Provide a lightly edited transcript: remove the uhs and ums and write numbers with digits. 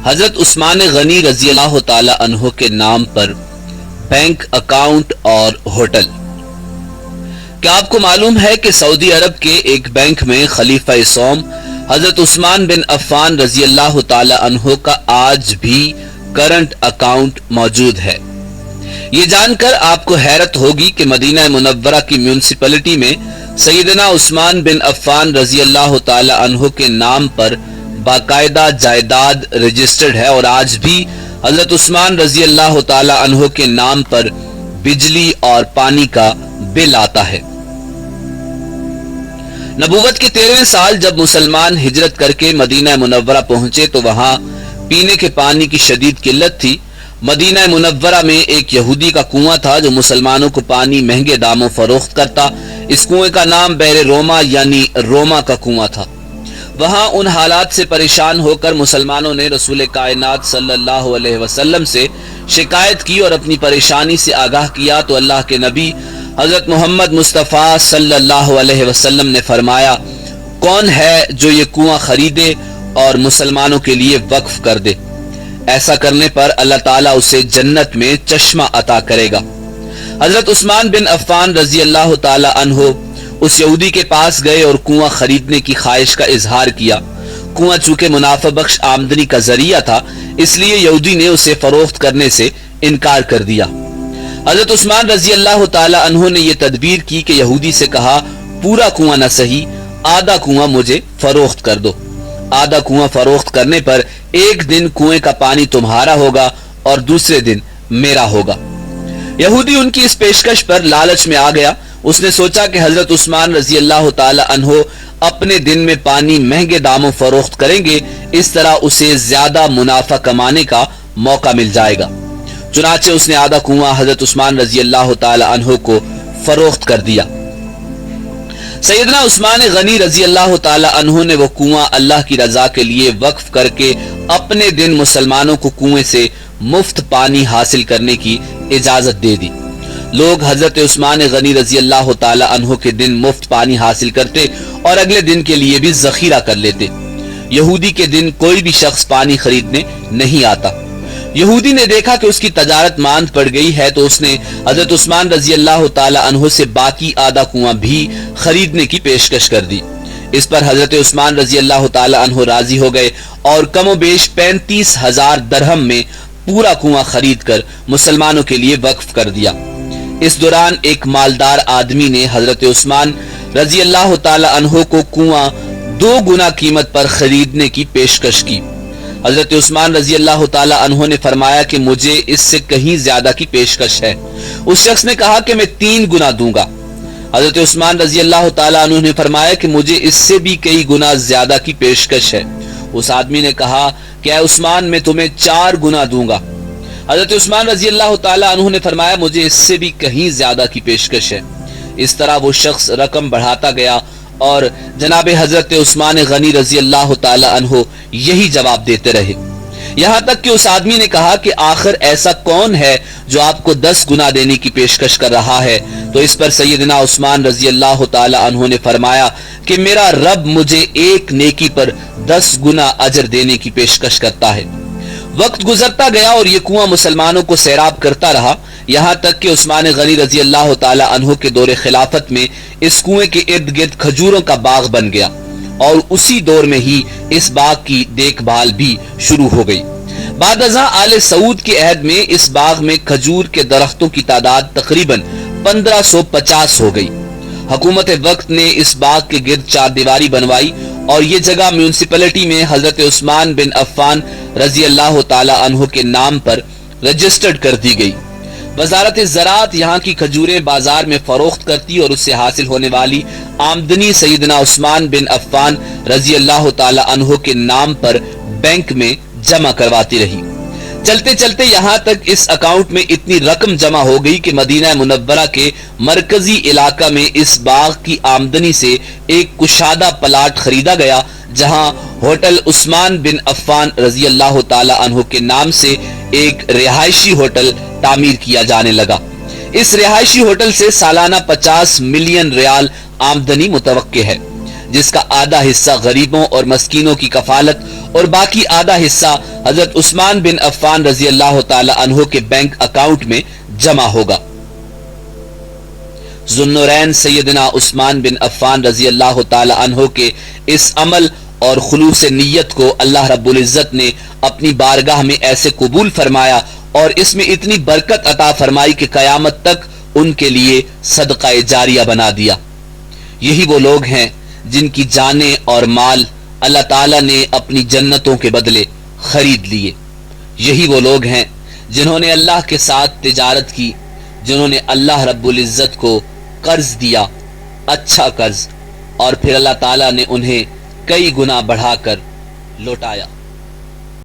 حضرت عثمان غنی رضی اللہ تعالی عنہ کے نام پر بینک اکاؤنٹ اور ہوٹل۔ کیا آپ کو معلوم ہے کہ سعودی عرب کے ایک بینک میں خلیفہ سوم حضرت عثمان بن عفان رضی اللہ تعالی عنہ کا آج بھی کرنٹ اکاؤنٹ موجود ہے؟ یہ جان کر آپ کو حیرت ہوگی کہ مدینہ منورہ کی میونسپلٹی میں سیدنا عثمان بن عفان رضی اللہ تعالی عنہ کے نام پر باقاعدہ جائیداد رجسٹرڈ ہے، اور آج بھی حضرت عثمان رضی اللہ تعالی عنہ کے نام پر بجلی اور پانی کا بل آتا ہے۔ نبوت کے 13ویں سال جب مسلمان ہجرت کر کے مدینہ منورہ پہنچے تو وہاں پینے کے پانی کی شدید قلت تھی۔ مدینہ منورہ میں ایک یہودی کا کنواں تھا جو مسلمانوں کو پانی مہنگے داموں فروخت کرتا۔ اس کنویں کا نام بئر روما یعنی روما کا کنواں تھا۔ وہاں ان حالات سے پریشان ہو کر مسلمانوں نے رسول کائنات صلی اللہ علیہ وسلم سے شکایت کی اور اپنی پریشانی سے آگاہ کیا تو اللہ کے نبی حضرت محمد مصطفیٰ صلی اللہ علیہ وسلم نے فرمایا، کون ہے جو یہ کنواں خریدے اور مسلمانوں کے لیے وقف کر دے؟ ایسا کرنے پر اللہ تعالیٰ اسے جنت میں چشمہ عطا کرے گا۔ حضرت عثمان بن عفان رضی اللہ تعالی عنہ اس یہودی کے پاس گئے اور کنواں خریدنے کی خواہش کا اظہار کیا۔ کنواں چونکہ منافع بخش آمدنی کا ذریعہ تھا، اس لیے یہودی نے اسے فروخت کرنے سے انکار کر دیا۔ حضرت عثمان رضی اللہ تعالی عنہ نے یہ تدبیر کی کہ یہودی سے کہا، پورا کنواں نہ صحیح، آدھا کنواں مجھے فروخت کر دو۔ آدھا کنواں فروخت کرنے پر ایک دن کنویں کا پانی تمہارا ہوگا اور دوسرے دن میرا ہوگا۔ یہودی ان کی اس پیشکش پر لالچ میں آ گیا۔ اس نے سوچا کہ حضرت عثمان رضی اللہ تعالی عنہ اپنے دن میں پانی مہنگے داموں فروخت کریں گے، اس طرح اسے زیادہ منافع کمانے کا موقع مل جائے گا۔ چنانچہ اس نے آدھا کنواں حضرت عثمان رضی اللہ تعالی عنہ کو فروخت کر دیا۔ سیدنا عثمان غنی رضی اللہ تعالی عنہ نے وہ کنواں اللہ کی رضا کے لیے وقف کر کے اپنے دن مسلمانوں کو کنویں سے مفت پانی حاصل کرنے کی اجازت دے دی۔ لوگ حضرت عثمان غنی رضی اللہ تعالی عنہ کے دن مفت پانی حاصل کرتے اور اگلے دن کے لیے بھی ذخیرہ کر لیتے۔ یہودی کے دن کوئی بھی شخص پانی خریدنے نہیں آتا۔ یہودی نے دیکھا کہ اس کی تجارت ماند پڑ گئی ہے تو اس نے حضرت عثمان رضی اللہ تعالی عنہ سے باقی آدھا کنواں بھی خریدنے کی پیشکش کر دی۔ اس پر حضرت عثمان رضی اللہ تعالی عنہ راضی ہو گئے اور کم و بیش 35,000 درہم میں پورا کنواں خرید کر مسلمانوں کے لیے وقف کر دیا۔ اس دوران ایک مالدار آدمی نے حضرت عثمان رضی اللہ تعالی عنہ کو کنواں 2 گنا قیمت پر خریدنے کی پیشکش کی۔ حضرت عثمان رضی اللہ تعالی عنہ نے فرمایا کہ مجھے اس سے کہیں زیادہ کی پیشکش ہے۔ اس شخص نے کہا کہ میں 3 گنا دوں گا۔ حضرت عثمان رضی اللہ تعالی عنہ نے فرمایا کہ مجھے اس سے بھی کئی گنا زیادہ کی پیشکش ہے۔ اس آدمی نے کہا کہ اے عثمان، میں تمہیں 4 گنا دوں گا۔ حضرت عثمان رضی اللہ تعالی عنہ نے فرمایا مجھے اس سے بھی کہیں زیادہ کی پیشکش ہے۔ اس طرح وہ شخص رقم بڑھاتا گیا اور جناب حضرت عثمان غنی رضی اللہ تعالی عنہ یہی جواب دیتے رہے، یہاں تک کہ اس آدمی نے کہا کہ آخر ایسا کون ہے جو آپ کو 10 گنا دینے کی پیشکش کر رہا ہے؟ تو اس پر سیدنا عثمان رضی اللہ تعالی عنہ نے فرمایا کہ میرا رب مجھے ایک نیکی پر 10 گنا اجر دینے کی پیشکش کرتا ہے۔ وقت گزرتا گیا اور یہ کنواں مسلمانوں کو سیراب کرتا رہا، یہاں تک کہ عثمان غنی رضی اللہ تعالی عنہ کے دور خلافت میں اس کنویں کے ارد گرد کھجوروں کا باغ بن گیا اور اسی دور میں ہی اس باغ کی دیکھ بھال بھی شروع ہو گئی۔ بعد ازاں آل سعود کے عہد میں اس باغ میں کھجور کے درختوں کی تعداد تقریباً 1550 ہو گئی۔ حکومت وقت نے اس باغ کے گرد 4 دیواری بنوائی اور یہ جگہ میونسپلٹی میں حضرت عثمان بن عفان رضی اللہ تعالی عنہ کے نام پر رجسٹرڈ کر دی گئی۔ وزارت زراعت یہاں کی کھجوریں بازار میں فروخت کرتی اور اس سے حاصل ہونے والی آمدنی سیدنا عثمان بن عفان رضی اللہ تعالی عنہ کے نام پر بینک میں جمع کرواتی رہی۔ چلتے چلتے یہاں تک اس اکاؤنٹ میں اتنی رقم جمع ہو گئی کہ مدینہ منورہ کے مرکزی علاقہ میں اس باغ کی آمدنی سے ایک کشادہ پلاٹ خریدا گیا جہاں ہوٹل عثمان بن عفان رضی اللہ تعالی عنہ کے نام سے ایک رہائشی ہوٹل تعمیر کیا جانے لگا۔ اس رہائشی ہوٹل سے سالانہ 50 ملین ریال آمدنی متوقع ہے۔ جس کا آدھا حصہ غریبوں اور مسکینوں کی کفالت اور باقی آدھا حصہ حضرت عثمان بن عفان رضی اللہ تعالی عنہ کے بینک اکاؤنٹ میں جمع ہوگا۔ ذوالنورین سیدنا عثمان بن عفان رضی اللہ تعالی عنہ کے اس عمل اور خلوص نیت کو اللہ رب العزت نے اپنی بارگاہ میں ایسے قبول فرمایا اور اس میں اتنی برکت عطا فرمائی کہ قیامت تک ان کے لیے صدقہ جاریہ بنا دیا۔ یہی وہ لوگ ہیں جن کی جانیں اور مال اللہ تعالیٰ نے اپنی جنتوں کے بدلے خرید لیے۔ یہی وہ لوگ ہیں جنہوں نے اللہ کے ساتھ تجارت کی، جنہوں نے اللہ رب العزت کو قرض دیا، اچھا قرض، اور پھر اللہ تعالیٰ نے انہیں کئی گنا بڑھا کر لوٹایا۔